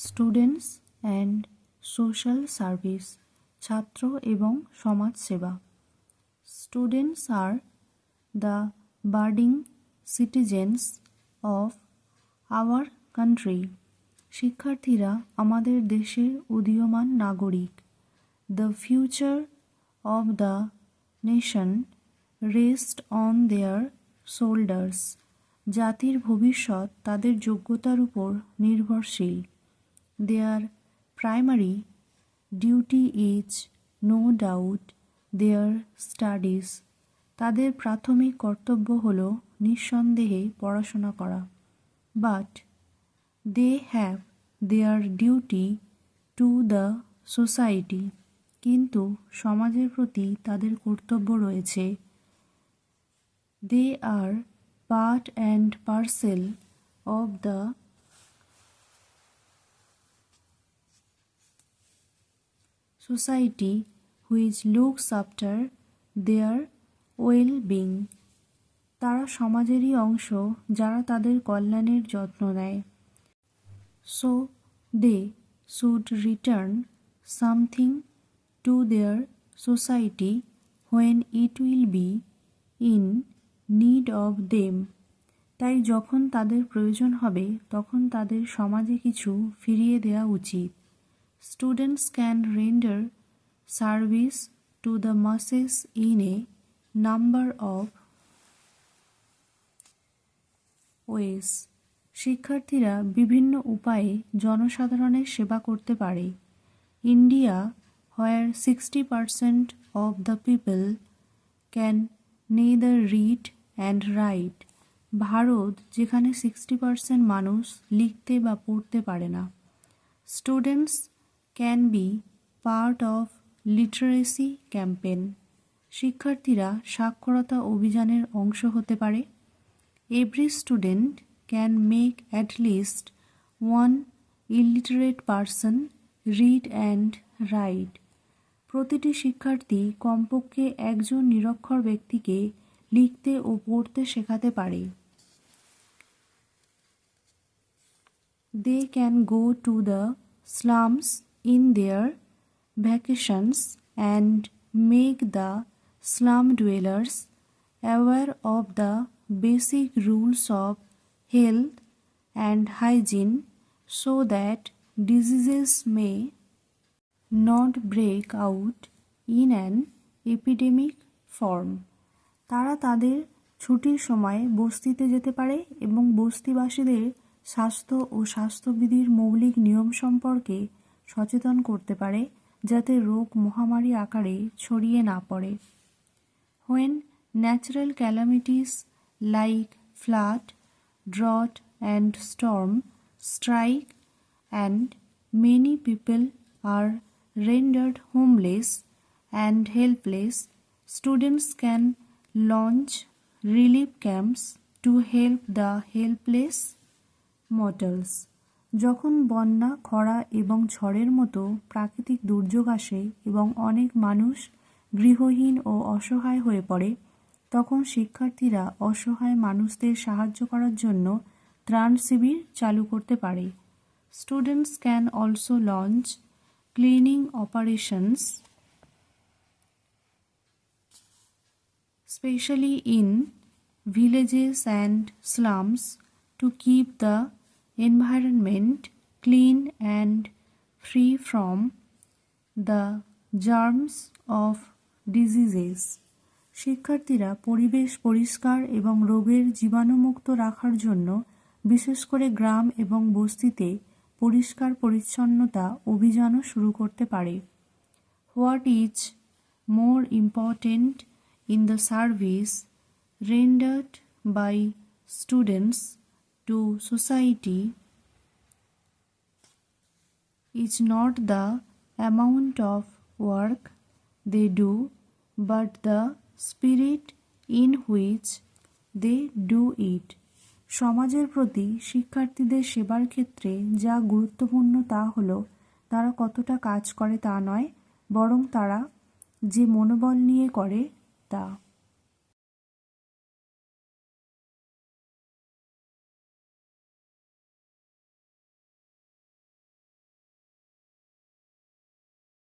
Students and social service, ছাত্র এবং সমাজ সেবা। Students are the birding citizens of our country. শিক্ষার্থীরা আমাদের দেশের উদীয়মান নাগরিক। The future of the nation rest on their shoulders. জাতির ভবিষ্যৎ তাদের যোগ্যতার উপর নির্ভরশীল। Their primary duty is no doubt their studies. তাদের প্রাথমিক কর্তব্য হল নিঃসন্দেহে পড়াশোনা করা। But they have their duty to the society. কিন্তু সমাজের প্রতি তাদের কর্তব্য রয়েছে। They are part and parcel of the society which looks after their well-being. তারা সমাজেরই অংশ যারা তাদের কল্যাণের যত্ন নেয়। So they should return something to their society when it will be in need of them. তাই যখন তাদের প্রয়োজন হবে তখন তাদের সমাজে কিছু ফিরিয়ে দেওয়া উচিত। Students can render service to the masses in a number of ways. শিক্ষার্থীরা বিভিন্ন উপায়ে জনসাধারণের সেবা করতে পারে। India, where 60% of the people can neither read and write. Bharat, যেখানে 60% মানুষ লিখতে বা পড়তে পারে না। Students can be part of literacy campaign. শিক্ষার্থীরা সাক্ষরতা অভিযানের অংশ হতে পারে। Every student can make at least one illiterate person read and write. প্রতিটি শিক্ষার্থী কমপক্ষে একজন নিরক্ষর ব্যক্তিকে লিখতে ও পড়তে শেখাতে পারে। They can go to the slums in their vacations and make the slum dwellers aware of the basic rules of health and hygiene so that diseases may not break out in an epidemic form. তারা তাদের ছুটির সময়ে বস্তিতে যেতে পারে এবং বস্তিবাসীদের স্বাস্থ্য ও স্বাস্থ্যবিধির মৌলিক নিয়ম সম্পর্কে সচেতন করতে পারে যাতে রোগ মহামারী আকারে ছড়িয়ে না পড়ে। When natural calamities like flood, drought and storm strike and many people are rendered homeless and helpless, students can launch relief camps to help the helpless mortals. যখন বন্যা, খরা এবং ঝড়ের মতো প্রাকৃতিক দুর্যোগ আসে এবং অনেক মানুষ গৃহহীন ও অসহায় হয়ে পড়ে, তখন শিক্ষার্থীরা অসহায় মানুষদের সাহায্য করার জন্য ত্রাণ শিবির চালু করতে পারে। Students can also launch cleaning operations, especially in villages and slums, to keep the environment clean and free from the germs of diseases. শিক্ষার্থীরা পরিবেশ পরিষ্কার এবং রোগের জীবাণুমুক্ত রাখার জন্য বিশেষ করে গ্রাম এবং বস্তিতে পরিষ্কার পরিচ্ছন্নতা অভিযানও শুরু করতে পারে। What is more important in the service rendered by students to society is not the amount of work they do, but the spirit in which they do it. সমাজের প্রতি শিক্ষার্থীদের সেবার ক্ষেত্রে যা গুরুত্বপূর্ণ তা হলো তারা কতটা কাজ করে তা নয়, বরং তারা যে মনোবল নিয়ে করে তা।